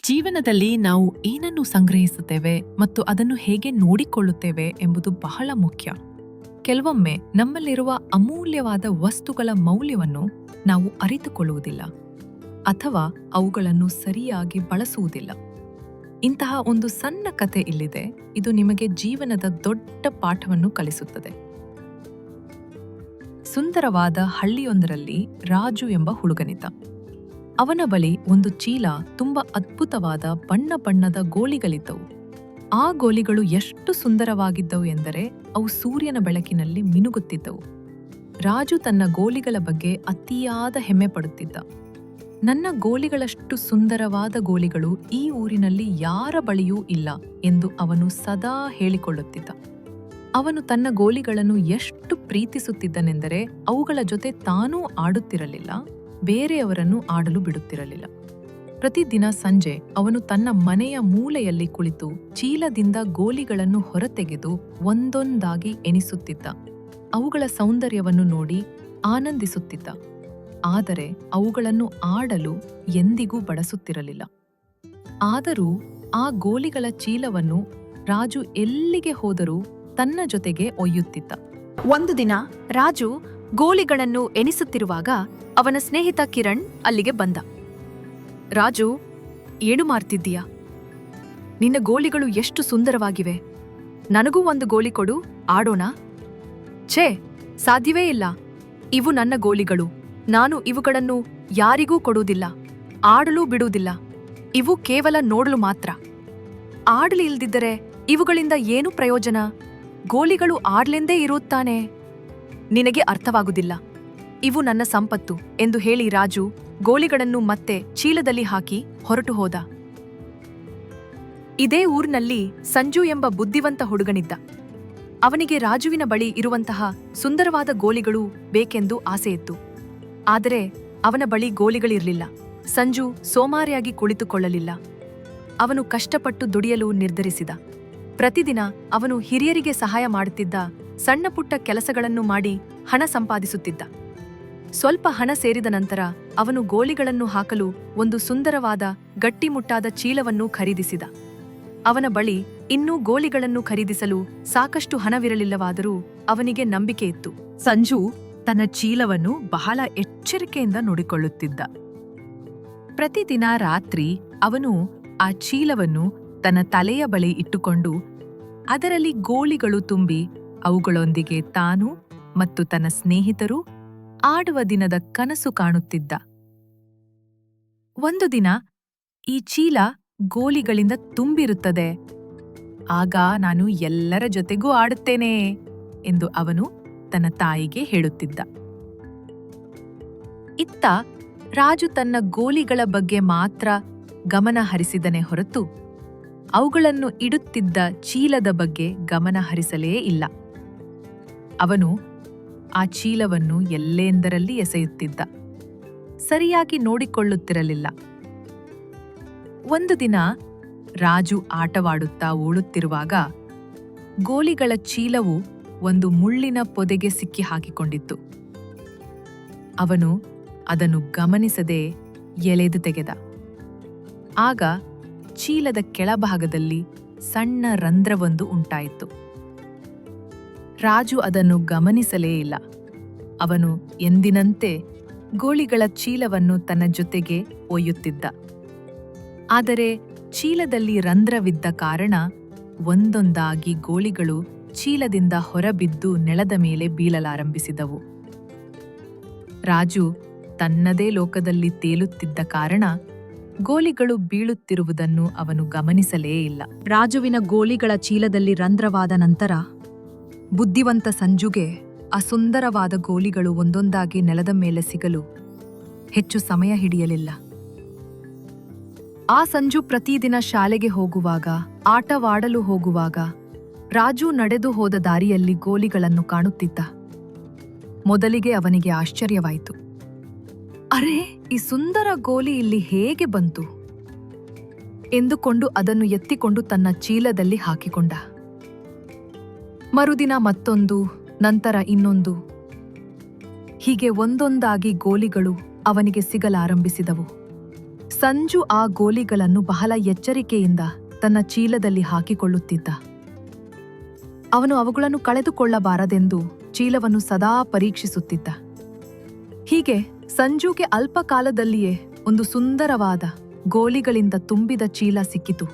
ಜೀವನದಲ್ಲಿ ನಾವು ಏನನ್ನು ಸಂಗ್ರಹಿಸುತ್ತೇವೆ ಮತ್ತು ಅದನ್ನು ಹೇಗೆ ನೋಡಿಕೊಳ್ಳುತ್ತೇವೆ ಎಂಬುದು ಬಹಳ ಮುಖ್ಯ. ಕೆಲವೊಮ್ಮೆ ನಮ್ಮಲ್ಲಿರುವ ಅಮೂಲ್ಯವಾದ ವಸ್ತುಗಳ ಮೌಲ್ಯವನ್ನು ನಾವು ಅರಿತುಕೊಳ್ಳುವುದಿಲ್ಲ ಅಥವಾ ಅವುಗಳನ್ನು ಸರಿಯಾಗಿ ಬಳಸುವುದಿಲ್ಲ. ಇಂತಹ ಒಂದು ಸಣ್ಣ ಕಥೆ ಇಲ್ಲಿದೆ. ಇದು ನಿಮಗೆ ಜೀವನದ ದೊಡ್ಡ ಪಾಠವನ್ನು ಕಲಿಸುತ್ತದೆ. ಸುಂದರವಾದ ಹಳ್ಳಿಯೊಂದರಲ್ಲಿ ರಾಜು ಎಂಬ ಹುಡುಗನಿದ್ದ. ಅವನ ಬಳಿ ಒಂದು ಚೀಲ ತುಂಬಾ ಅದ್ಭುತವಾದ ಬಣ್ಣ ಬಣ್ಣದ ಗೋಲಿಗಳಿದ್ದವು. ಆ ಗೋಲಿಗಳು ಎಷ್ಟು ಸುಂದರವಾಗಿದ್ದವು ಎಂದರೆ ಅವು ಸೂರ್ಯನ ಬೆಳಕಿನಲ್ಲಿ ಮಿನುಗುತ್ತಿದ್ದವು. ರಾಜು ತನ್ನ ಗೋಲಿಗಳ ಬಗ್ಗೆ ಅತಿಯಾದ ಹೆಮ್ಮೆ ಪಡುತ್ತಿದ್ದ. ನನ್ನ ಗೋಲಿಗಳಷ್ಟು ಸುಂದರವಾದ ಗೋಲಿಗಳು ಈ ಊರಿನಲ್ಲಿ ಯಾರ ಬಳಿಯೂ ಇಲ್ಲ ಎಂದು ಅವನು ಸದಾ ಹೇಳಿಕೊಳ್ಳುತ್ತಿದ್ದ. ಅವನು ತನ್ನ ಗೋಲಿಗಳನ್ನು ಎಷ್ಟು ಪ್ರೀತಿಸುತ್ತಿದ್ದನೆಂದರೆ ಅವುಗಳ ಜೊತೆ ತಾನೂ ಆಡುತ್ತಿರಲಿಲ್ಲ, ಬೇರೆಯವರನ್ನು ಆಡಲು ಬಿಡುತ್ತಿರಲಿಲ್ಲ. ಪ್ರತಿದಿನ ಸಂಜೆ ಅವನು ತನ್ನ ಮನೆಯ ಮೂಲೆಯಲ್ಲಿ ಕುಳಿತು ಚೀಲದಿಂದ ಗೋಲಿಗಳನ್ನು ಹೊರತೆಗೆದು ಒಂದೊಂದಾಗಿ ಎಣಿಸುತ್ತಿದ್ದ. ಅವುಗಳ ಸೌಂದರ್ಯವನ್ನು ನೋಡಿ ಆನಂದಿಸುತ್ತಿದ್ದ. ಆದರೆ ಅವುಗಳನ್ನು ಆಡಲು ಎಂದಿಗೂ ಬಳಸುತ್ತಿರಲಿಲ್ಲ. ಆದರೂ ಆ ಗೋಲಿಗಳ ಚೀಲವನ್ನು ರಾಜು ಎಲ್ಲಿಗೆ ಹೋದರೂ ತನ್ನ ಜೊತೆಗೆ ಒಯ್ಯುತ್ತಿದ್ದ. ಒಂದು ದಿನ ರಾಜು ಗೋಲಿಗಳನ್ನು ಎಣಿಸುತ್ತಿರುವಾಗ ಅವನ ಸ್ನೇಹಿತ ಕಿರಣ್ ಅಲ್ಲಿಗೆ ಬಂದ. ರಾಜು, ಏನು ಮಾಡ್ತಿದ್ದೀಯಾ? ನಿನ್ನ ಗೋಲಿಗಳು ಎಷ್ಟು ಸುಂದರವಾಗಿವೆ. ನನಗೂ ಒಂದು ಗೋಲಿ ಕೊಡು, ಆಡೋಣ. ಛೇ, ಸಾಧ್ಯವೇ ಇಲ್ಲ. ಇವು ನನ್ನ ಗೋಲಿಗಳು. ನಾನು ಇವುಗಳನ್ನು ಯಾರಿಗೂ ಕೊಡುವುದಿಲ್ಲ, ಆಡಲೂ ಬಿಡುವುದಿಲ್ಲ. ಇವು ಕೇವಲ ನೋಡಲು ಮಾತ್ರ. ಆಡಲಿ ಇಲ್ದಿದ್ದರೆ ಇವುಗಳಿಂದ ಏನು ಪ್ರಯೋಜನ? ಗೋಲಿಗಳು ಆಡ್ಲೆಂದೇ ಇರುತ್ತಾನೆ. ನಿನಗೆ ಅರ್ಥವಾಗುವುದಿಲ್ಲ. ಇವು ನನ್ನ ಸಂಪತ್ತು ಎಂದು ಹೇಳಿ ರಾಜು ಗೋಲಿಗಳನ್ನು ಮತ್ತೆ ಚೀಲದಲ್ಲಿ ಹಾಕಿ ಹೊರಟು ಹೋದ. ಇದೇ ಊರಿನಲ್ಲಿ ಸಂಜು ಎಂಬ ಬುದ್ಧಿವಂತ ಹುಡುಗನಿದ್ದ. ಅವನಿಗೆ ರಾಜುವಿನ ಬಳಿ ಇರುವಂತಹ ಸುಂದರವಾದ ಗೋಲಿಗಳು ಬೇಕೆಂದು ಆಸೆಯಿತ್ತು. ಆದರೆ ಅವನ ಬಳಿ ಗೋಲಿಗಳಿರಲಿಲ್ಲ. ಸಂಜು ಸೋಮಾರಿಯಾಗಿ ಕುಳಿತುಕೊಳ್ಳಲಿಲ್ಲ. ಅವನು ಕಷ್ಟಪಟ್ಟು ದುಡಿಯಲು ನಿರ್ಧರಿಸಿದ. ಪ್ರತಿದಿನ ಅವನು ಹಿರಿಯರಿಗೆ ಸಹಾಯ ಮಾಡುತ್ತಿದ್ದ. ಸಣ್ಣ ಪುಟ್ಟ ಕೆಲಸಗಳನ್ನು ಮಾಡಿ ಹಣ ಸಂಪಾದಿಸುತ್ತಿದ್ದ. ಸ್ವಲ್ಪ ಹಣ ಸೇರಿದ ನಂತರ ಅವನು ಗೋಲಿಗಳನ್ನು ಹಾಕಲು ಒಂದು ಸುಂದರವಾದ ಗಟ್ಟಿಮುಟ್ಟಾದ ಚೀಲವನ್ನು ಖರೀದಿಸಿದ. ಅವನ ಬಳಿ ಇನ್ನೂ ಗೋಲಿಗಳನ್ನು ಖರೀದಿಸಲು ಸಾಕಷ್ಟು ಹಣವಿರಲಿಲ್ಲವಾದರೂ ಅವನಿಗೆ ನಂಬಿಕೆ ಇತ್ತು. ಸಂಜು ತನ್ನ ಚೀಲವನ್ನು ಬಹಳ ಎಚ್ಚರಿಕೆಯಿಂದ ನೋಡಿಕೊಳ್ಳುತ್ತಿದ್ದ. ಪ್ರತಿದಿನ ರಾತ್ರಿ ಅವನು ಆ ಚೀಲವನ್ನು ತನ್ನ ತಲೆಯ ಬಳಿ ಇಟ್ಟುಕೊಂಡು ಅದರಲ್ಲಿ ಗೋಲಿಗಳು ತುಂಬಿ ಅವುಗಳೊಂದಿಗೆ ತಾನು ಮತ್ತು ತನ್ನ ಸ್ನೇಹಿತರು ಆಡುವ ದಿನದ ಕನಸು ಕಾಣುತ್ತಿದ್ದ. ಒಂದು ದಿನ ಈ ಚೀಲ ಗೋಲಿಗಳಿಂದ ತುಂಬಿರುತ್ತದೆ. ಆಗ ನಾನು ಎಲ್ಲರ ಜೊತೆಗೂ ಆಡುತ್ತೇನೆ ಎಂದು ಅವನು ತನ್ನ ತಾಯಿಗೆ ಹೇಳುತ್ತಿದ್ದ. ಇತ್ತ ರಾಜು ತನ್ನ ಗೋಲಿಗಳ ಬಗ್ಗೆ ಮಾತ್ರ ಗಮನ ಹರಿಸಿದನೇ ಹೊರತು ಅವುಗಳನ್ನು ಇಡುತ್ತಿದ್ದ ಚೀಲದ ಬಗ್ಗೆ ಗಮನ ಹರಿಸಲೇ ಇಲ್ಲ. ಅವನು ಆ ಚೀಲವನ್ನು ಎಲ್ಲೆಂದರಲ್ಲಿ ಎಸೆಯುತ್ತಿದ್ದ. ಸರಿಯಾಗಿ ನೋಡಿಕೊಳ್ಳುತ್ತಿರಲಿಲ್ಲ. ಒಂದು ದಿನ ರಾಜು ಆಟವಾಡುತ್ತಾ ಓಡುತ್ತಿರುವಾಗ ಗೋಲಿಗಳ ಚೀಲವು ಒಂದು ಮುಳ್ಳಿನ ಪೊದೆಗೆ ಸಿಕ್ಕಿ ಹಾಕಿಕೊಂಡಿತ್ತು. ಅವನು ಅದನ್ನು ಗಮನಿಸದೆ ಎಳೆದು ತೆಗೆದ. ಆಗ ಚೀಲದ ಕೆಳಭಾಗದಲ್ಲಿ ಸಣ್ಣ ರಂಧ್ರವೊಂದು ಉಂಟಾಯಿತು. ರಾಜು ಅದನ್ನು ಗಮನಿಸಲೇ ಇಲ್ಲ. ಅವನು ಎಂದಿನಂತೆ ಗೋಲಿಗಳ ಚೀಲವನ್ನು ತನ್ನ ಜೊತೆಗೆ ಒಯ್ಯುತ್ತಿದ್ದ. ಆದರೆ ಚೀಲದಲ್ಲಿ ರಂಧ್ರವಿದ್ದ ಕಾರಣ ಒಂದೊಂದಾಗಿ ಗೋಲಿಗಳು ಚೀಲದಿಂದ ಹೊರಬಿದ್ದು ನೆಲದ ಮೇಲೆ ಬೀಳಲಾರಂಭಿಸಿದವು. ರಾಜು ತನ್ನದೇ ಲೋಕದಲ್ಲಿ ತೇಲುತ್ತಿದ್ದ ಕಾರಣ ಗೋಲಿಗಳು ಬೀಳುತ್ತಿರುವುದನ್ನು ಅವನು ಗಮನಿಸಲೇ ಇಲ್ಲ. ರಾಜುವಿನ ಗೋಲಿಗಳ ಚೀಲದಲ್ಲಿ ರಂಧ್ರವಾದ ನಂತರ ಬುದ್ಧಿವಂತ ಸಂಜುಗೆ ಆ ಸುಂದರವಾದ ಗೋಲಿಗಳು ಒಂದೊಂದಾಗಿ ನೆಲದ ಮೇಲೆ ಸಿಗಲು ಹೆಚ್ಚು ಸಮಯ ಹಿಡಿಯಲಿಲ್ಲ. ಆ ಸಂಜು ಪ್ರತಿದಿನ ಶಾಲೆಗೆ ಹೋಗುವಾಗ, ಆಟವಾಡಲು ಹೋಗುವಾಗ ರಾಜು ನಡೆದು ಹೋದ ದಾರಿಯಲ್ಲಿ ಗೋಲಿಗಳನ್ನು ಕಾಣುತ್ತಿದ್ದ. ಮೊದಲಿಗೆ ಅವನಿಗೆ ಆಶ್ಚರ್ಯವಾಯಿತು. ಅರೆ, ಈ ಸುಂದರ ಗೋಲಿ ಇಲ್ಲಿ ಹೇಗೆ ಬಂತು ಎಂದುಕೊಂಡು ಅದನ್ನು ಎತ್ತಿಕೊಂಡು ತನ್ನ ಚೀಲದಲ್ಲಿ ಹಾಕಿಕೊಂಡ. ಮರುದಿನ ಮತ್ತೊಂದು, ನಂತರ ಇನ್ನೊಂದು. ಹೀಗೆ ಒಂದೊಂದಾಗಿ ಗೋಲಿಗಳು ಅವನಿಗೆ ಸಿಗಲಾರಂಭಿಸಿದವು. ಸಂಜು ಆ ಗೋಲಿಗಳನ್ನು ಬಹಳ ಎಚ್ಚರಿಕೆಯಿಂದ ತನ್ನ ಚೀಲದಲ್ಲಿ ಹಾಕಿಕೊಳ್ಳುತ್ತಿದ್ದ. ಅವನು ಅವುಗಳನ್ನು ಕಳೆದುಕೊಳ್ಳಬಾರದೆಂದು ಚೀಲವನ್ನು ಸದಾ ಪರೀಕ್ಷಿಸುತ್ತಿದ್ದ. ಹೀಗೆ ಸಂಜುಗೆ ಅಲ್ಪ ಕಾಲದಲ್ಲಿಯೇ ಒಂದು ಸುಂದರವಾದ ಗೋಲಿಗಳಿಂದ ತುಂಬಿದ ಚೀಲ ಸಿಕ್ಕಿತು.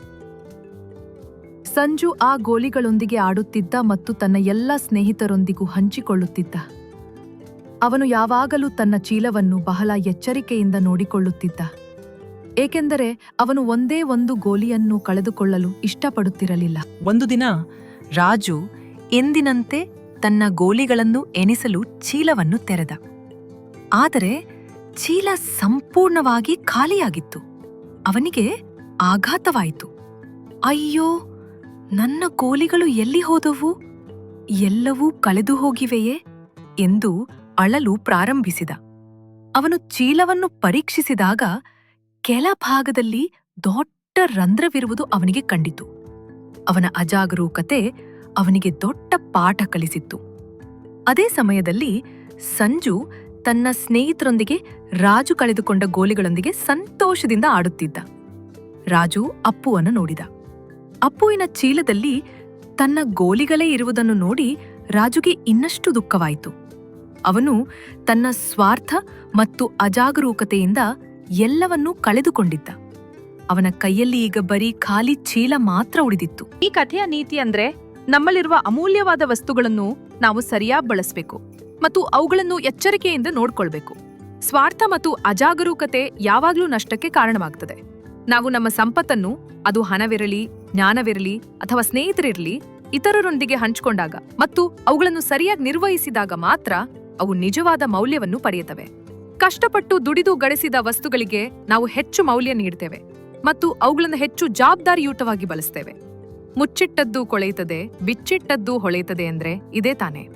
ಸಂಜು ಆ ಗೋಲಿಗಳೊಂದಿಗೆ ಆಡುತ್ತಿದ್ದ ಮತ್ತು ತನ್ನ ಎಲ್ಲ ಸ್ನೇಹಿತರೊಂದಿಗೂ ಹಂಚಿಕೊಳ್ಳುತ್ತಿದ್ದ. ಅವನು ಯಾವಾಗಲೂ ತನ್ನ ಚೀಲವನ್ನು ಬಹಳ ಎಚ್ಚರಿಕೆಯಿಂದ ನೋಡಿಕೊಳ್ಳುತ್ತಿದ್ದ, ಏಕೆಂದರೆ ಅವನು ಒಂದೇ ಒಂದು ಗೋಲಿಯನ್ನು ಕಳೆದುಕೊಳ್ಳಲು ಇಷ್ಟಪಡುತ್ತಿರಲಿಲ್ಲ. ಒಂದು ದಿನ ರಾಜು ಎಂದಿನಂತೆ ತನ್ನ ಗೋಲಿಗಳನ್ನು ಎಣಿಸಲು ಚೀಲವನ್ನು ತೆರೆದ. ಆದರೆ ಚೀಲ ಸಂಪೂರ್ಣವಾಗಿ ಖಾಲಿಯಾಗಿತ್ತು. ಅವನಿಗೆ ಆಘಾತವಾಯಿತು. ಅಯ್ಯೋ, ನನ್ನ ಗೋಲಿಗಳು ಎಲ್ಲಿ ಹೋದವು? ಎಲ್ಲವೂ ಕಳೆದು ಹೋಗಿವೆಯೇ ಎಂದು ಅಳಲು ಪ್ರಾರಂಭಿಸಿದ. ಅವನು ಚೀಲವನ್ನು ಪರೀಕ್ಷಿಸಿದಾಗ ಕೆಲ ಭಾಗದಲ್ಲಿ ದೊಡ್ಡ ರಂಧ್ರವಿರುವುದು ಅವನಿಗೆ ಕಂಡಿತು. ಅವನ ಅಜಾಗರೂಕತೆ ಅವನಿಗೆ ದೊಡ್ಡ ಪಾಠ ಕಲಿಸಿತ್ತು. ಅದೇ ಸಮಯದಲ್ಲಿ ಸಂಜು ತನ್ನ ಸ್ನೇಹಿತರೊಂದಿಗೆ ರಾಜು ಕಳೆದುಕೊಂಡ ಗೋಲಿಗಳೊಂದಿಗೆ ಸಂತೋಷದಿಂದ ಆಡುತ್ತಿದ್ದ. ರಾಜು ಅಪ್ಪುವನ್ನು ನೋಡಿದ. ಅಪ್ಪುವಿನ ಚೀಲದಲ್ಲಿ ತನ್ನ ಗೋಲಿಗಳೇ ಇರುವುದನ್ನು ನೋಡಿ ರಾಜುಗೆ ಇನ್ನಷ್ಟು ದುಃಖವಾಯಿತು. ಅವನು ತನ್ನ ಸ್ವಾರ್ಥ ಮತ್ತು ಅಜಾಗರೂಕತೆಯಿಂದ ಎಲ್ಲವನ್ನೂ ಕಳೆದುಕೊಂಡಿದ್ದ. ಅವನ ಕೈಯಲ್ಲಿ ಈಗ ಬರೀ ಖಾಲಿ ಚೀಲ ಮಾತ್ರ ಉಳಿದಿತ್ತು. ಈ ಕಥೆಯ ನೀತಿ ಅಂದ್ರೆ, ನಮ್ಮಲ್ಲಿರುವ ಅಮೂಲ್ಯವಾದ ವಸ್ತುಗಳನ್ನು ನಾವು ಸರಿಯಾಗಿ ಬಳಸಬೇಕು ಮತ್ತು ಅವುಗಳನ್ನು ಎಚ್ಚರಿಕೆಯಿಂದ ನೋಡ್ಕೊಳ್ಬೇಕು. ಸ್ವಾರ್ಥ ಮತ್ತು ಅಜಾಗರೂಕತೆ ಯಾವಾಗ್ಲೂ ನಷ್ಟಕ್ಕೆ ಕಾರಣವಾಗ್ತದೆ. ನಾವು ನಮ್ಮ ಸಂಪತ್ತನ್ನು, ಅದು ಹಣವಿರಲಿ, ಜ್ಞಾನವಿರಲಿ ಅಥವಾ ಸ್ನೇಹಿತರಿರಲಿ, ಇತರರೊಂದಿಗೆ ಹಂಚಿಕೊಂಡಾಗ ಮತ್ತು ಅವುಗಳನ್ನು ಸರಿಯಾಗಿ ನಿರ್ವಹಿಸಿದಾಗ ಮಾತ್ರ ಅವು ನಿಜವಾದ ಮೌಲ್ಯವನ್ನು ಪಡೆಯುತ್ತವೆ. ಕಷ್ಟಪಟ್ಟು ದುಡಿದು ಗಳಿಸಿದ ವಸ್ತುಗಳಿಗೆ ನಾವು ಹೆಚ್ಚು ಮೌಲ್ಯ ನೀಡ್ತೇವೆ ಮತ್ತು ಅವುಗಳನ್ನು ಹೆಚ್ಚು ಜವಾಬ್ದಾರಿಯುತವಾಗಿ ಬಳಸ್ತೇವೆ. ಮುಚ್ಚಿಟ್ಟದ್ದು ಕೊಳೆಯುತ್ತದೆ, ಬಿಚ್ಚಿಟ್ಟದ್ದು ಹೊಳೆಯುತ್ತದೆ ಅಂದ್ರೆ ಇದೇ ತಾನೇ.